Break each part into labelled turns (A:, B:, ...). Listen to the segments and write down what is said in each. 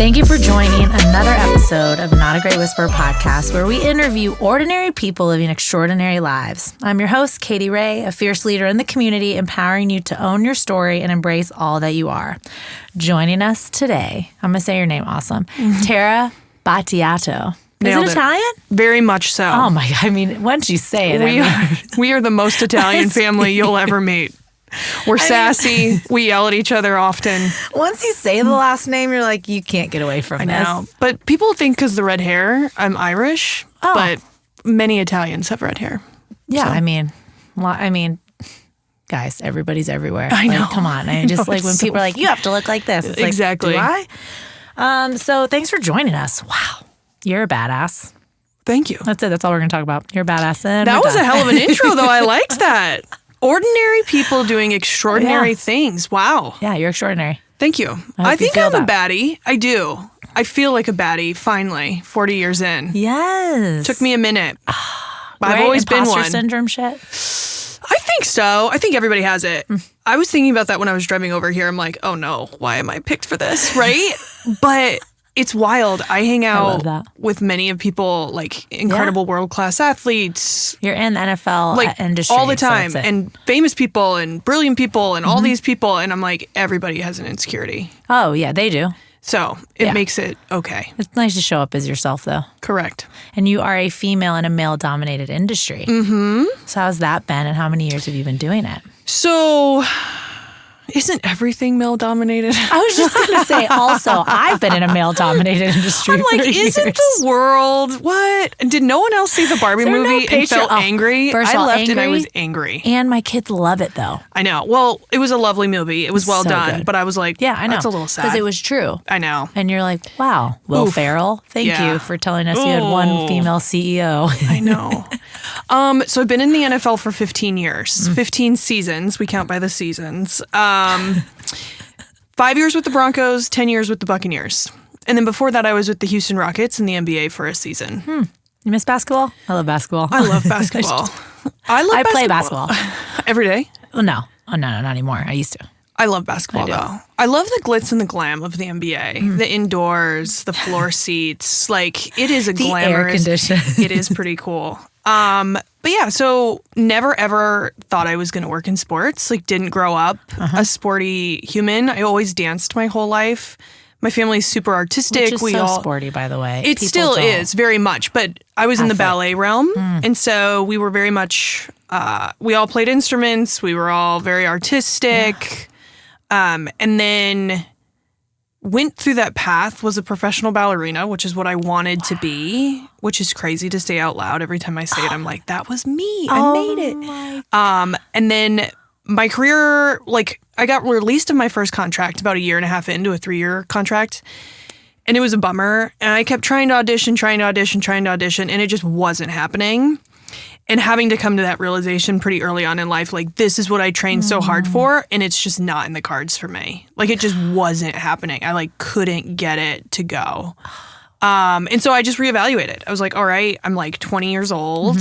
A: Thank you for joining another episode of Not a Great Whisperer podcast, where we interview ordinary people living extraordinary lives. I'm your host, Katie Ray, a fierce leader in the community, empowering you to own your story and embrace all that you are. Joining us today, I'm going to say your name awesome, Tara Battiato.
B: Nailed
A: Is it Italian?
B: Very much so.
A: Oh my God. I mean, once you say it,
B: we are the most Italian family you'll ever meet. We're sassy. We yell at each other often.
A: Once you say the last name, you're like, you can't get away from this.
B: I know. But people think because the red hair, I'm Irish.
A: Oh.
B: But many Italians have red hair.
A: Yeah,
B: So.
A: I mean, guys, everybody's everywhere.
B: I know.
A: Like, come on. I just like when people are like, you have to look like this. It's
B: Exactly.
A: like, do I? So thanks for joining us. Wow. You're a badass.
B: Thank you.
A: That's it. That's all we're going to talk about. You're a badass. And
B: That
A: we're
B: was
A: done.
B: a hell of an intro, though. I liked that. Ordinary people doing extraordinary things. Wow.
A: Yeah, you're extraordinary.
B: Thank you. I think I'm a baddie. I do. I feel like a baddie, finally, 40 years in.
A: Yes.
B: Took me a minute. But
A: Right?
B: I've always been
A: Imposter
B: one.
A: syndrome shit?
B: I think so. I think everybody has it. I was thinking about that when I was driving over here. I'm like, oh no, why am I picked for this? Right? But it's wild. I hang
A: love
B: out
A: that.
B: with many of people, like incredible world-class athletes.
A: You're in the NFL
B: Like
A: industry.
B: all the
A: so
B: time,
A: that's it.
B: and famous people and brilliant people and all these people. And I'm like, everybody has an insecurity.
A: Oh, yeah, they do.
B: So it
A: Yeah.
B: makes it okay.
A: It's nice to show up as yourself, though.
B: Correct.
A: And you are a female in a male-dominated industry. Mm-hmm. So how's that been, and how many years have you been doing it?
B: So isn't everything male-dominated?
A: I was just going to say, also, I've been in a male-dominated industry
B: I'm like,
A: for years.
B: isn't the world what? And did no one else see the Barbie
A: Is there no
B: movie and felt
A: patriarch-
B: angry?
A: First of
B: I
A: all,
B: left and I
A: angry?
B: was angry.
A: And my kids love it, though.
B: I know. Well, it was a lovely movie. It was well
A: So
B: done,
A: good.
B: but I was like,
A: Yeah, I know.
B: that's a little sad.
A: Because it was true.
B: I know.
A: And you're like, wow, Will
B: Oof.
A: Ferrell, thank
B: Yeah.
A: you for telling us you had one
B: Oh.
A: female CEO.
B: I know. So I've been in the NFL for 15 years, 15 seasons. We count by the seasons. 5 years with the Broncos, 10 years with the Buccaneers. And then before that, I was with the Houston Rockets in the NBA for a season.
A: You miss basketball? I love basketball.
B: I love basketball. I
A: play basketball.
B: every day.
A: Oh, no, not anymore. I used to.
B: I love basketball, though. I love the glitz and the glam of the NBA. The indoors, the floor seats. Like, it is a
A: The
B: glamorous.
A: air condition.
B: It is pretty cool. But yeah, so never ever thought I was going to work in sports. Like, didn't grow up a sporty human. I always danced my whole life. My family's super artistic.
A: Which is so sporty, by the way.
B: It
A: People
B: still
A: don't.
B: is very much, but I was in the
A: Effort.
B: ballet realm, and so we were very much. We all played instruments. We were all very artistic, and then went through that path. Was a professional ballerina, which is what I wanted to be. Which is crazy to say out loud. Every time I say it, I'm like, "That was me. I made it." And then my career, like, I got released of my first contract about a year and a half into a 3-year contract. And it was a bummer. And I kept trying to audition, and it just wasn't happening. And having to come to that realization pretty early on in life, like, this is what I trained so hard for, and it's just not in the cards for me. Like, it just wasn't happening. I, like, couldn't get it to go. And so I just reevaluated. I was like, all right, I'm like 20 years old.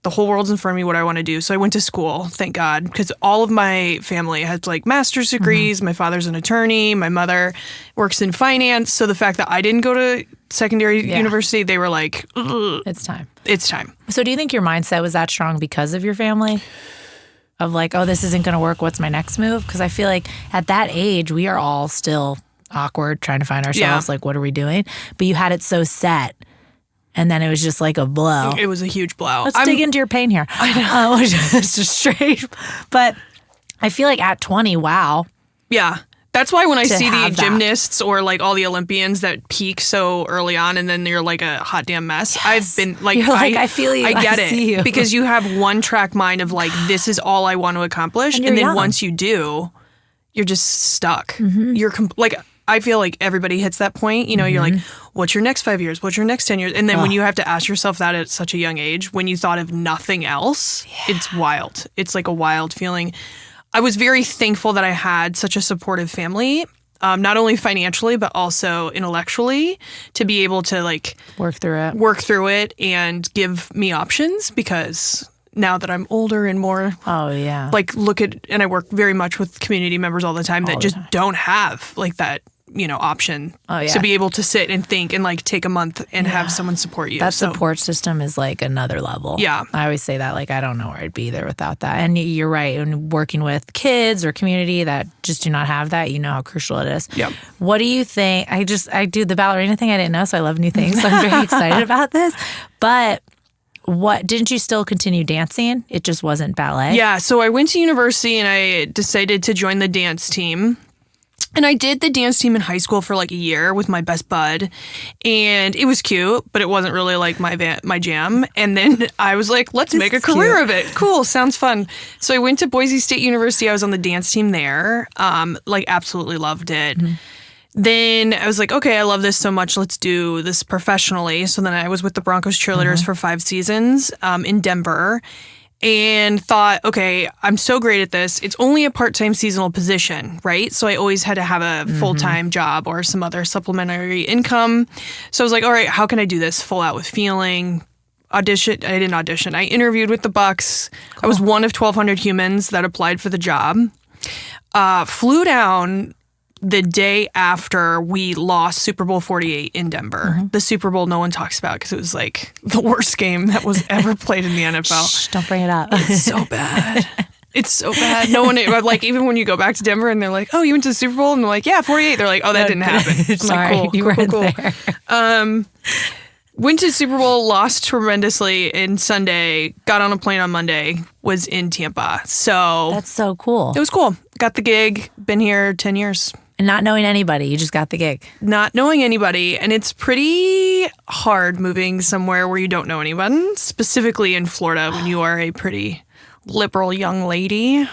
B: The whole world's in front of me, what I want to do. So I went to school, thank God, because all of my family has like master's degrees. My father's an attorney. My mother works in finance. So the fact that I didn't go to secondary university, they were like, ugh,
A: It's time.
B: it's time.
A: So do you think your mindset was that strong because of your family? Of like, oh, this isn't going to work. What's my next move? Because I feel like at that age, we are all still awkward, trying to find ourselves.
B: Yeah.
A: Like, what are we doing? But you had it so set. And then it was just like a blow.
B: It was a huge blow.
A: Let's dig into your pain here. I know. It's just straight. But I feel like at 20, wow.
B: Yeah. That's why when I see the
A: have that.
B: gymnasts or like all the Olympians that peak so early on and then you're like a hot damn mess, I've been like,
A: You're like, I feel you.
B: I get
A: I see
B: it.
A: you.
B: Because you have one track mind of like, this is all I want to accomplish.
A: And
B: And,
A: you're
B: then
A: young.
B: once you do, you're just stuck. You're like, I feel like everybody hits that point. You know, you're like, what's your next 5 years? What's your next 10 years? And then when you have to ask yourself that at such a young age, when you thought of nothing else, it's wild. It's like a wild feeling. I was very thankful that I had such a supportive family, not only financially, but also intellectually, to be able to like
A: Work through it
B: and give me options, because now that I'm older and more
A: Oh, yeah.
B: like look at, and I work very much with community members all the time that just don't have like that option
A: yeah.
B: to be able to sit and think and like take a month and have someone support you.
A: That support system is like another level.
B: Yeah.
A: I always say that, like, I don't know where I'd be there without that. And you're right. When working with kids or community that just do not have that, you know how crucial it is.
B: Yep.
A: What do you think? I do the ballerina thing. I didn't know, so I love new things. So I'm very excited about this. But didn't you still continue dancing? It just wasn't ballet?
B: Yeah. So I went to university and I decided to join the dance team. And I did the dance team in high school for like a year with my best bud, and it was cute, but it wasn't really like my jam. And then I was like, let's make a career of it. Cool, sounds fun. So I went to Boise State University. I was on the dance team there. Like absolutely loved it. Mm-hmm. Then I was like, okay, I love this so much. Let's do this professionally. So then I was with the Broncos Cheerleaders for 5 seasons in Denver. And thought, okay, I'm so great at this. It's only a part-time seasonal position, right? So I always had to have a full-time job or some other supplementary income. So I was like, all right, how can I do this full out with feeling? I didn't audition. I interviewed with the Bucs. Cool. I was one of 1,200 humans that applied for the job. Flew down the day after we lost Super Bowl 48 in Denver. The Super Bowl no one talks about because it was like the worst game that was ever played in the NFL.
A: Shh, don't bring it up.
B: It's so bad. It's so bad. No one, like, even when you go back to Denver and they're like, oh, you went to the Super Bowl? And they're like, yeah, 48. They're like, oh, that didn't happen.
A: Sorry,
B: like,
A: you weren't there.
B: Went to Super Bowl, lost tremendously in Sunday, got on a plane on Monday, was in Tampa. So
A: that's so cool.
B: It was cool. Got the gig, been here 10 years.
A: And not knowing anybody, you just got the gig.
B: Not knowing anybody. And it's pretty hard moving somewhere where you don't know anyone, specifically in Florida when you are a pretty liberal young lady.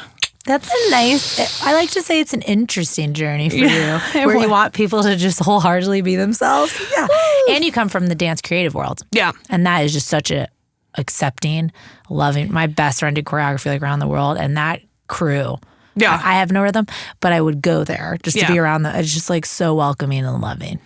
A: That's I like to say it's an interesting journey for you, where you want people to just wholeheartedly be themselves. Yeah. And you come from the dance creative world.
B: Yeah.
A: And that is just such a accepting, loving. My best friend did choreography like around the world, and that crew.
B: Yeah.
A: I have no rhythm, but I would go there just to be around it's just like so welcoming and loving.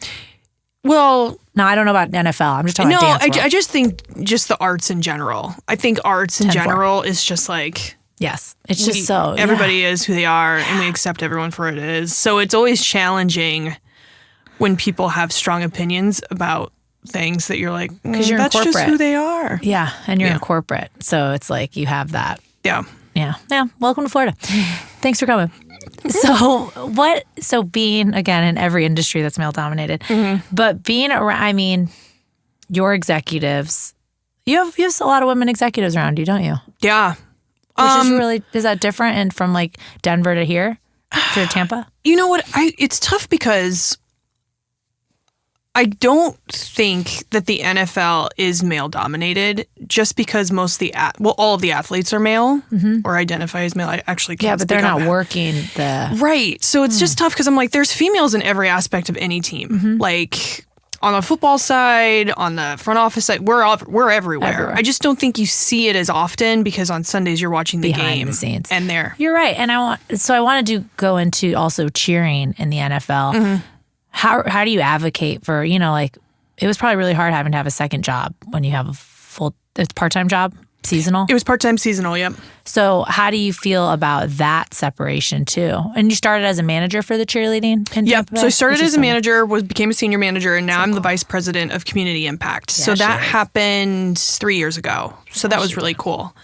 B: Well,
A: no, I don't know about NFL. I'm just talking about dance world.
B: I just think just the arts in general. I think arts in general is just like...
A: Yes. It's just so...
B: Everybody is who they are, and we accept everyone for what it is. So it's always challenging when people have strong opinions about things that you're like,
A: because you're
B: that's
A: in corporate.
B: Just who they are.
A: Yeah, and you're in corporate. So it's like you have that.
B: Yeah.
A: Yeah. Welcome to Florida. Thanks for coming. So being, again, in every industry that's male dominated, but being around, I mean, your executives, you have a lot of women executives around you, don't you?
B: Yeah.
A: Is that different and from like Denver to here, to Tampa?
B: You know what? It's tough because I don't think that the NFL is male dominated just because all of the athletes are male or identify as male. I actually can't.
A: Yeah, but they're not working
B: right. So it's just tough because I'm like, there's females in every aspect of any team. Like on the football side, on the front office side, we're everywhere. I just don't think you see it as often because on Sundays you're watching the
A: behind
B: game
A: the scenes.
B: And
A: you're right. And I wanted to go into also cheering in the NFL. How do you advocate for, like, it was probably really hard having to have a second job when you have it's part-time job, seasonal?
B: It was part-time seasonal, yep.
A: So how do you feel about that separation too? And you started as a manager for the cheerleading?
B: Yep. So I started as a manager, became a senior manager, and now I'm the vice president of community impact. So that happened 3 years ago. So that was really cool.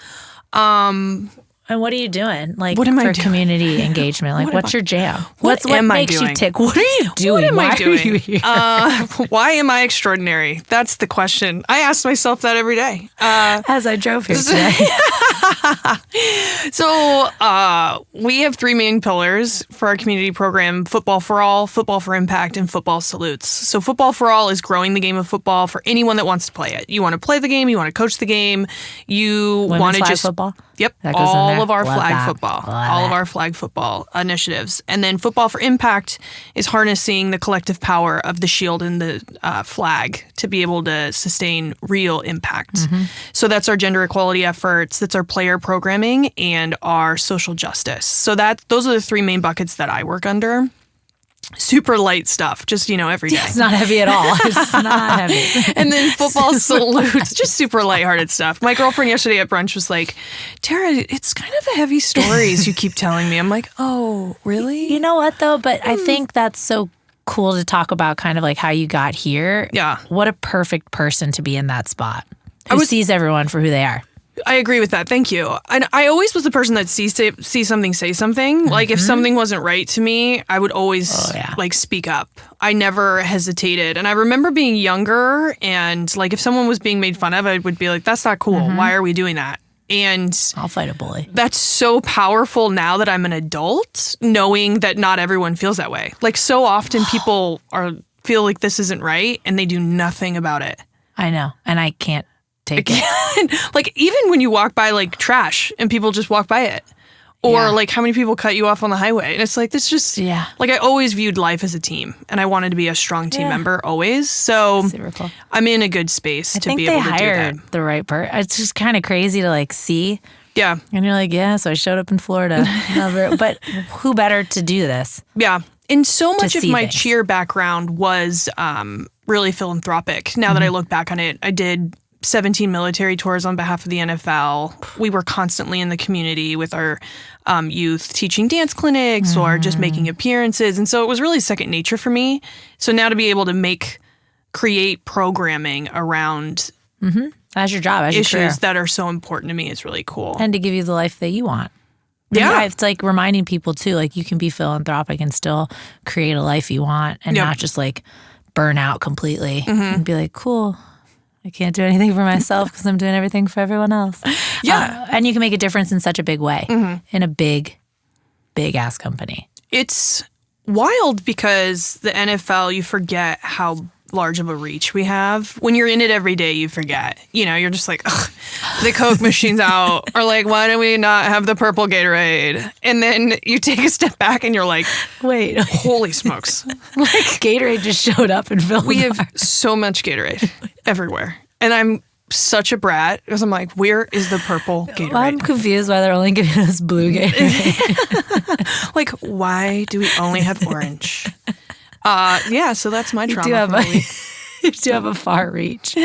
A: And what are you doing? Like,
B: what am I
A: for
B: doing?
A: Community engagement? Like, what's your jam? What makes you tick? What are you doing?
B: What am I doing?
A: Are you here?
B: Why am I extraordinary? That's the question. I ask myself that every day.
A: As I drove here today.
B: So we have 3 main pillars for our community program: Football for All, Football for Impact, and Football Salutes. So Football for All is growing the game of football for anyone that wants to play it. You want to play the game, you want to coach the game, you want to just
A: football.
B: Yep, all of our flag football, all of our flag football initiatives. And then Football for Impact is harnessing the collective power of the shield and the flag to be able to sustain real impact. So that's our gender equality efforts, that's our player programming, and our social justice. So those are the 3 main buckets that I work under. Super light stuff, just, every day.
A: It's not heavy at all. It's not heavy.
B: And then Football Salutes, just super lighthearted stuff. My girlfriend yesterday at brunch was like, Tara, it's kind of the heavy stories you keep telling me. I'm like, oh, really?
A: You know what, though? But I think that's so cool to talk about kind of like how you got here.
B: Yeah.
A: What a perfect person to be in that spot. Who sees everyone for who they are.
B: I agree with that. Thank you. And I always was the person that see something, say something. Like if something wasn't right to me, I would always like speak up. I never hesitated. And I remember being younger and like if someone was being made fun of, I would be like, that's not cool. Why are we doing that? And
A: I'll fight a bully.
B: That's so powerful now that I'm an adult, knowing that not everyone feels that way. Like so often people feel like this isn't right and they do nothing about it.
A: I know. And I can't take it.
B: Like even when you walk by like trash and people just walk by it. Or like how many people cut you off on the highway. And it's like, this just, like I always viewed life as a team. And I wanted to be a strong team member always. So
A: super cool.
B: I'm in a good space to be able to do that.
A: I think they hired the right person. It's just kind of crazy to like see.
B: Yeah.
A: And you're like, so I showed up in Florida. But who better to do this?
B: Yeah. And so much of my cheer background was really philanthropic. Now that I look back on it, I did 17 military tours on behalf of the NFL. We were constantly in the community with our youth teaching dance clinics or just making appearances. And so it was really second nature for me. So now to be able to create programming around
A: as your job, as your career,
B: issues that are so important to me is really cool.
A: And to give you the life that you want.
B: Yeah.
A: It's like reminding people too, like you can be philanthropic and still create a life you want and not just like burn out completely and be like, cool. I can't do anything for myself because I'm doing everything for everyone else.
B: Yeah.
A: And you can make a difference in such a big way in a big ass company.
B: It's wild because the NFL, you forget how large of a reach we have. When you're in it every day, you forget. You know, you're just like, ugh, the Coke machine's out. Or like, why do we not have the purple Gatorade? And then you take a step back and you're like,
A: wait,
B: holy smokes.
A: Like Gatorade just showed up and filled
B: We have so much Gatorade everywhere. And I'm such a brat because I'm like, where is the purple Gatorade?
A: Well, I'm confused why they're only giving us blue Gatorade.
B: Like, why do we only have orange? So that's my trauma.
A: You do have a far reach.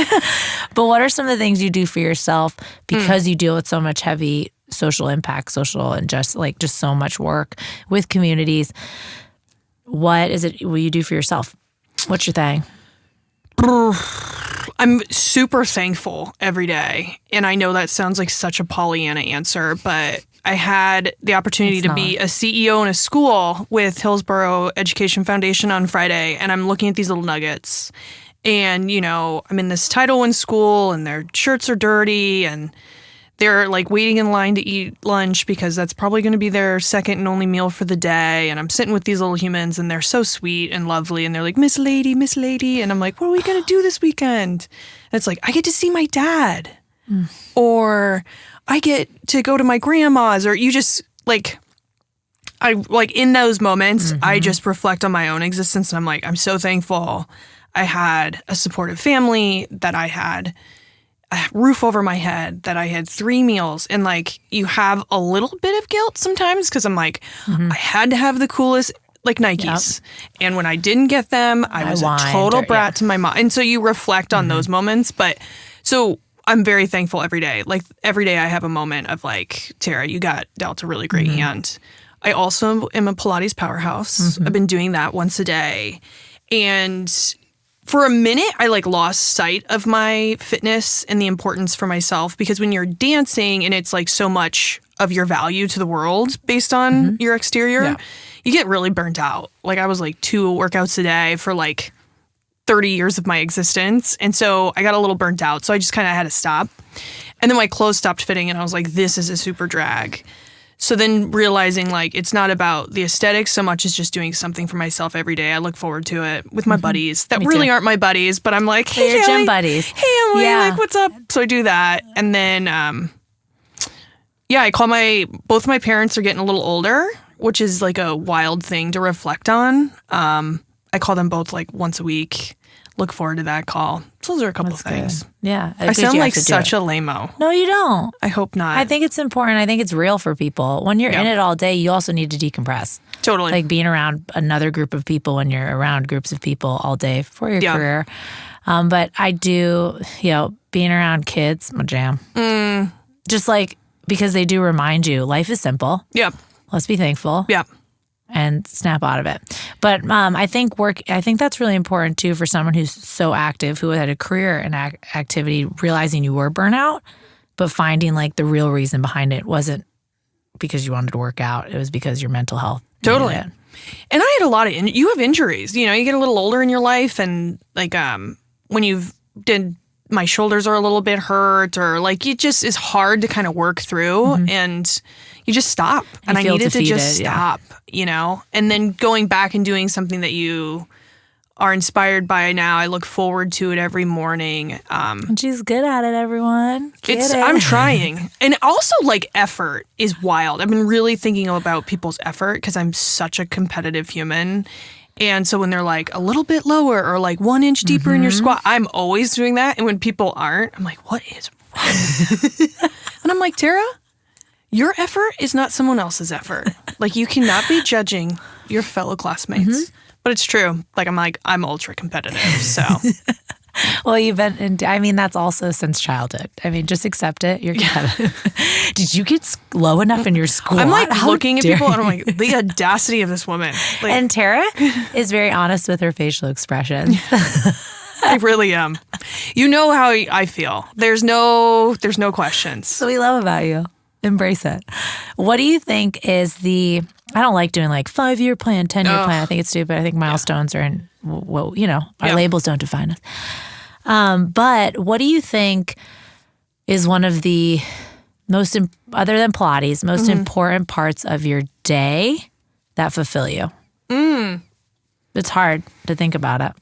A: But what are some of the things you do for yourself because you deal with so much heavy social impact, social and just so much work with communities? What is it will you do for yourself? What's your thing?
B: I'm super thankful every day. And I know that sounds like such a Pollyanna answer, but I had the opportunity to be a CEO in a school with Hillsborough Education Foundation on Friday, and I'm looking at these little nuggets. And, you know, I'm in this Title I school, and their shirts are dirty, and they're, like, waiting in line to eat lunch because that's probably going to be their second and only meal for the day. And I'm sitting with these little humans, and they're so sweet and lovely, and they're like, Miss Lady. And I'm like, what are we going to do this weekend? And it's like, I get to see my dad. Or I get to go to my grandma's, or you just in those moments, I just reflect on my own existence and I'm like, I'm so thankful I had a supportive family, that I had a roof over my head, that I had 3 meals. And you have a little bit of guilt sometimes because I'm like, I had to have the coolest Nikes. Yep. And when I didn't get them, I was a total brat to my mom. And so you reflect on those moments. But so I'm very thankful every day. Every day I have a moment of Tara, you got dealt a really great hand. I also am a Pilates powerhouse. I've been doing that once a day. And for a minute, I lost sight of my fitness and the importance for myself, because when you're dancing and it's so much of your value to the world based on your exterior, you get really burnt out. I was 2 workouts a day for 30 years of my existence. And so I got a little burnt out. So I just kind of had to stop. And then my clothes stopped fitting and I was like, this is a super drag. So then realizing it's not about the aesthetics so much as just doing something for myself every day. I look forward to it with my buddies that really aren't my buddies, but I'm like, hey,
A: your gym buddies.
B: Hey, Emily, what's up? So I do that. And then, I call both my parents are getting a little older, which is a wild thing to reflect on. I call them both once a week. Look forward to that call. So those are a couple of things.
A: Good. Yeah.
B: I sound like such a lame-o.
A: No, you don't.
B: I hope not.
A: I think it's important. I think it's real for people. When you're in it all day, you also need to decompress.
B: Totally.
A: Being around another group of people when you're around groups of people all day for your career. But I do, being around kids, my jam. Just because they do remind you, life is simple.
B: Yep.
A: Let's be thankful.
B: Yep.
A: And snap out of it. But I think that's really important too for someone who's so active, who had a career in activity, realizing you were burnout, but finding like the real reason behind it wasn't because you wanted to work out. It was because your mental health.
B: Totally. And I had a lot of, you have injuries, you get a little older in your life, and like, when my shoulders are a little bit hurt, or like, it just is hard to kind of work through, and you just stop. And I needed to just stop, and then going back and doing something that you are inspired by now. I look forward to it every morning.
A: She's good at it, everyone.
B: I'm trying. And also, like, effort is wild. I've been really thinking about people's effort because I'm such a competitive human. And so when they're like a little bit lower or like 1 inch deeper in your squat, I'm always doing that. And when people aren't, I'm like, what is wrong? And I'm like, Tara, your effort is not someone else's effort. Like, you cannot be judging your fellow classmates. But it's true. Like, I'm ultra competitive, so.
A: Well, you've been, that's also since childhood. Just accept it. You're competitive. Did you get low enough in your squat?
B: I'm like looking at people and I'm like, the audacity of this woman. Like,
A: and Tara is very honest with her facial expressions.
B: I really am. You know how I feel. There's no questions.
A: So we love about you. Embrace it. What do you think is I don't like doing like 5-year plan, 10-year plan. I think it's stupid. I think milestones are in, our labels don't define us. But what do you think is one of the most, other than Pilates, most important parts of your day that fulfill you? It's hard to think about it.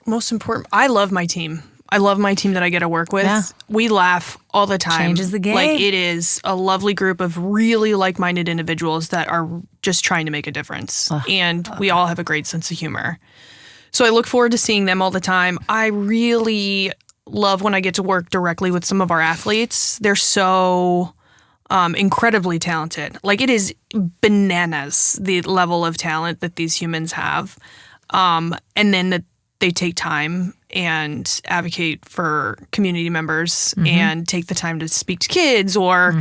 B: Most important. I love my team. I love my team that I get to work with. Yeah. We laugh all the time.
A: Changes the game.
B: Like, it is a lovely group of really like-minded individuals that are just trying to make a difference. And we all have a great sense of humor. So I look forward to seeing them all the time. I really love when I get to work directly with some of our athletes. They're so incredibly talented. Like, it is bananas, the level of talent that these humans have. And then that they take time and advocate for community members and take the time to speak to kids or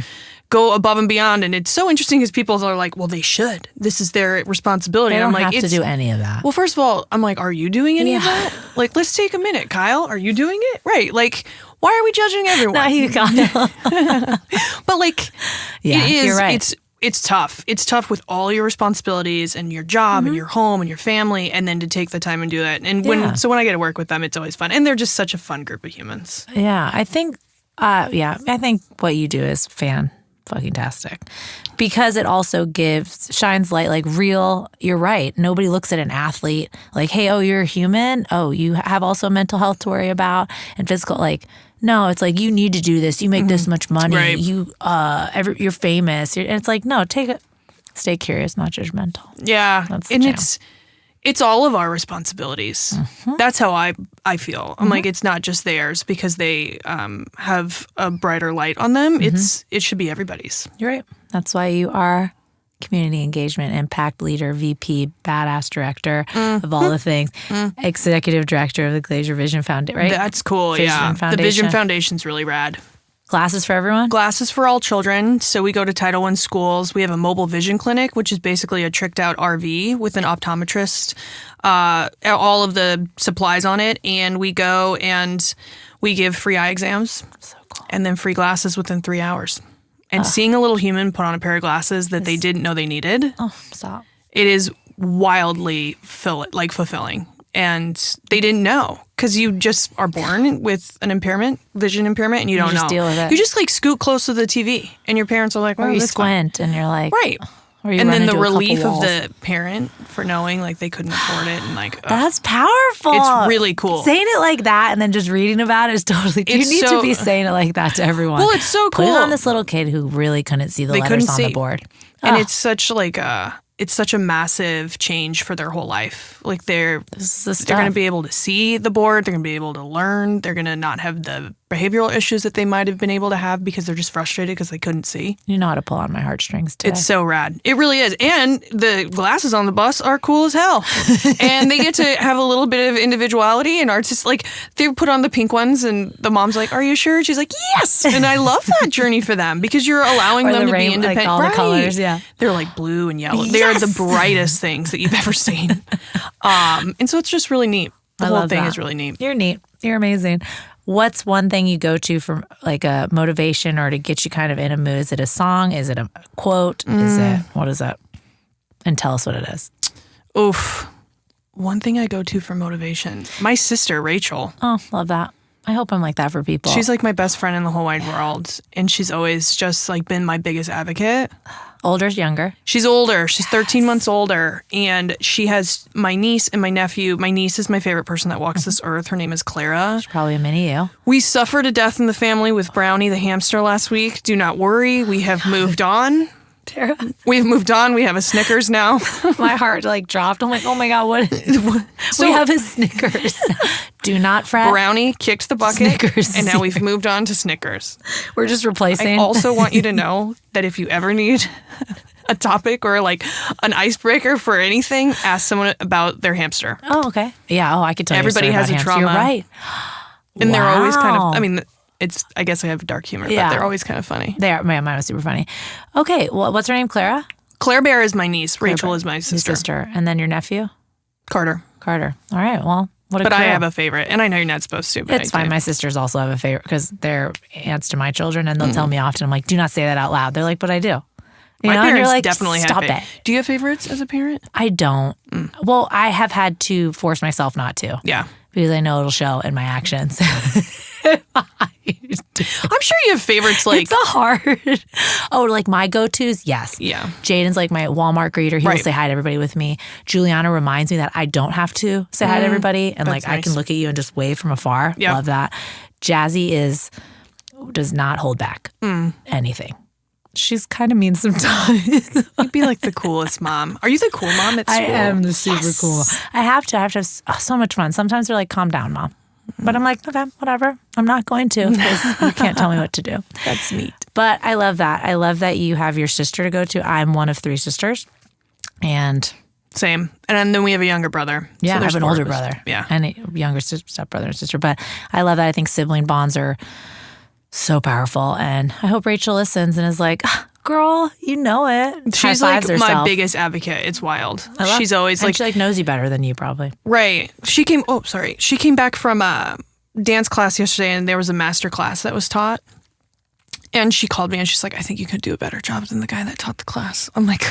B: go above and beyond. And it's so interesting because people are like, well, they should. This is their responsibility.
A: They don't
B: I'm like,
A: have to do any of that.
B: Well, first of all, I'm like, are you doing any of that? Like, let's take a minute, Kyle. Are you doing it? Right. Like, why are we judging everyone?
A: No, you got it.
B: But like, it is,
A: you're right.
B: It's tough. It's tough with all your responsibilities and your job and your home and your family, and then to take the time and do that. And when I get to work with them, it's always fun. And they're just such a fun group of humans.
A: Yeah, I think what you do is fucking-tastic. Because it also shines light, like real, you're right. Nobody looks at an athlete like, hey, oh, you're a human? Oh, you have also mental health to worry about and physical, like, no, it's like, you need to do this. You make this much money.
B: Right.
A: You're famous. And it's like, no, stay curious, not judgmental.
B: Yeah. And it's all of our responsibilities. That's how I feel. I'm like, it's not just theirs because they have a brighter light on them. It should be everybody's.
A: You're right. That's why you are community engagement, impact leader, VP, badass director of all the things, executive director of the Glacier Vision Foundation, right?
B: That's cool, The Vision Foundation's really rad.
A: Glasses for everyone? Glasses
B: for all children. So we go to Title I schools. We have a mobile vision clinic, which is basically a tricked out RV with an optometrist, all of the supplies on it. And we go and we give free eye exams.
A: So cool.
B: And then free glasses within 3 hours. And seeing a little human put on a pair of glasses that they didn't know they needed.
A: Oh, stop.
B: It is wildly fulfilling. And they didn't know because you just are born with an vision impairment, and you don't know.
A: Deal with it.
B: You just like scoot close to the TV, and your parents are like,
A: or you squint, and you're like,
B: right. And then the relief of the parent for knowing like they couldn't afford it, and like
A: that's powerful.
B: It's really cool.
A: Saying it like that and then just reading about it is totally. You need to be saying it like that to everyone.
B: Well, it's so cool.
A: Put it on this little kid who really couldn't see the letters on the board,
B: and it's such like it's such a massive change for their whole life. Like they're going to be able to see the board. They're going to be able to learn. They're going to not have the behavioral issues that they might have been able to have because they're just frustrated because they couldn't see.
A: You know how to pull on my heartstrings today.
B: It's so rad. It really is. And the glasses on the bus are cool as hell. And they get to have a little bit of individuality and artists. Like, they put on the pink ones and the mom's like, are you sure? And she's like, yes. And I love that journey for them because you're allowing them to be independent.
A: Like all the colors, yeah.
B: They're like blue and yellow. They are the brightest things that you've ever seen. And so it's just really neat. The whole thing is really neat.
A: You're neat. You're amazing. What's one thing you go to for like a motivation or to get you kind of in a mood? Is it a song? Is it a quote? What is it? And tell us what it is.
B: Oof. One thing I go to for motivation. My sister, Rachel.
A: Oh, love that. I hope I'm like that for people.
B: She's like my best friend in the whole wide world. And she's always just like been my biggest advocate.
A: Older, younger?
B: She's older. She's 13 months older. And she has my niece and my nephew. My niece is my favorite person that walks this earth. Her name is Clara.
A: She's probably a mini you.
B: We suffered a death in the family with Brownie the hamster last week. Do not worry. We have moved on.
A: Tara.
B: We've moved on. We have a Snickers now.
A: My heart like dropped. I'm like, oh my God, what? We have a Snickers. Do not fret.
B: Brownie kicked the bucket. Snickers. And now we've moved on to Snickers.
A: We're just replacing.
B: I also want you to know that if you ever need a topic or like an icebreaker for anything, ask someone about their hamster.
A: Oh, okay. Yeah. Oh, I could tell
B: everybody
A: you a
B: has a
A: hamster.
B: trauma.
A: You're right.
B: And they're always kind of, I mean, I guess I have dark humor, but they're always kind of funny.
A: They are. Mine was super funny. Okay. Well, what's her name? Clara?
B: Claire Bear is my niece. Rachel is my sister.
A: And then your nephew?
B: Carter.
A: All right. Well, what a
B: But
A: crew.
B: I have a favorite, and I know you're not supposed to, but
A: it's fine. My sisters also have a favorite because they're aunts to my children, and they'll tell me often, I'm like, do not say that out loud. They're like, but I do.
B: My parents
A: like,
B: definitely
A: stop
B: have
A: it.
B: Do you have favorites as a parent?
A: I don't. Well, I have had to force myself not to.
B: Yeah.
A: Because I know it'll show in my actions.
B: I'm sure you have favorites like...
A: It's a hard... Oh, like my go-tos? Yes.
B: Yeah.
A: Jaden's like my Walmart greeter. He will say hi to everybody with me. Juliana reminds me that I don't have to say hi to everybody. And like nice. I can look at you and just wave from afar. Yep. Love that. Jazzy does not hold back anything. She's kind of mean sometimes.
B: You'd be like the coolest mom. Are you the cool mom at school?
A: I am the super cool mom. I have to have so much fun. Sometimes they're like, calm down, mom. But I'm like, okay, whatever. I'm not going to because you can't tell me what to do.
B: That's neat.
A: But I love that. I love that you have your sister to go to. I'm one of 3 sisters. And
B: same. And then we have a younger brother.
A: Yeah,
B: so
A: I have an older brother.
B: Yeah.
A: And a younger stepbrother and sister. But I love that. I think sibling bonds are so powerful. And I hope Rachel listens and is like, girl, you know it.
B: She's like my biggest advocate. It's wild. She's always
A: and
B: like...
A: she like knows you better than you probably.
B: Right. She came back from a dance class yesterday and there was a master class that was taught. And she called me and she's like, I think you could do a better job than the guy that taught the class. I'm like,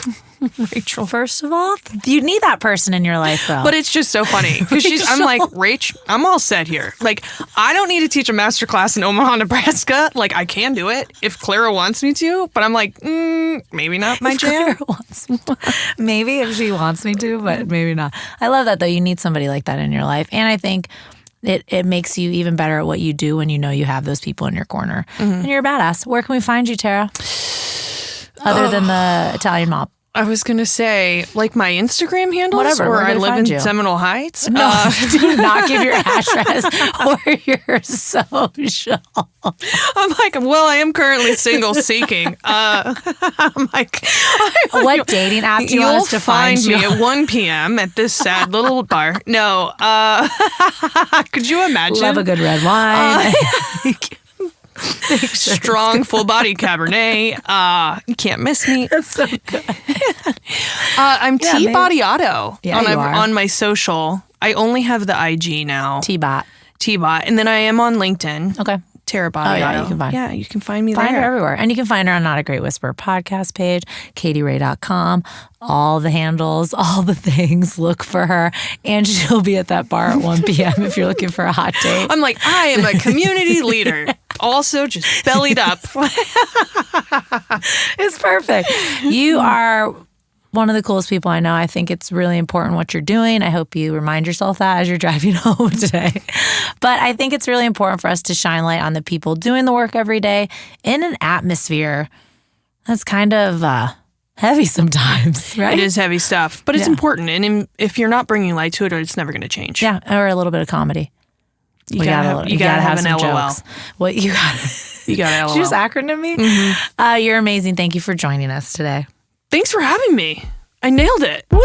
B: Rachel.
A: First of all, you need that person in your life though.
B: But it's just so funny. Because I'm like, Rach, I'm all set here. Like, I don't need to teach a master class in Omaha, Nebraska. Like, I can do it if Clara wants me to. But I'm like, maybe not my jam.
A: Maybe if she wants me to, but maybe not. I love that though. You need somebody like that in your life. And I think it makes you even better at what you do when you know you have those people in your corner. And you're a badass. Where can we find you, Tara? Other than the Italian mob.
B: I was going to say, like my Instagram handles?
A: Whatever.
B: Or I live in Seminole Heights?
A: No, do not give your address or your social.
B: I'm like, well, I am currently single seeking. I'm like...
A: What dating app do you want us to find you?
B: You'll find me at 1 p.m. at this sad little bar. No. Could you imagine?
A: Love a good red wine.
B: Strong, full-body Cabernet. You can't miss me.
A: That's so good.
B: I'm T Battiato on my social. I only have the IG now.
A: T-Bot.
B: And then I am on LinkedIn.
A: Okay.
B: Tara Battiato. You can find me there.
A: Find her everywhere. And you can find her on Not a Great Whisper podcast page, KatieRay.com, all the handles, all the things. Look for her. And she'll be at that bar at 1 p.m. if you're looking for a hot date.
B: I'm like, I am a community leader. Also just bellied up.
A: It's perfect. You are one of the coolest people I know. I think it's really important what you're doing. I hope you remind yourself that as you're driving home today. But I think it's really important for us to shine light on the people doing the work every day in an atmosphere that's kind of heavy sometimes, right?
B: It is heavy stuff, but it's important. And if you're not bringing light to it, it's never going to change.
A: Yeah, or a little bit of comedy.
B: You gotta have some LOL.
A: Jokes. What you got?
B: You got LOL.
A: Did you just acronym me?
B: Mm-hmm.
A: You're amazing. Thank you for joining us today.
B: Thanks for having me. I nailed it.
A: Woo!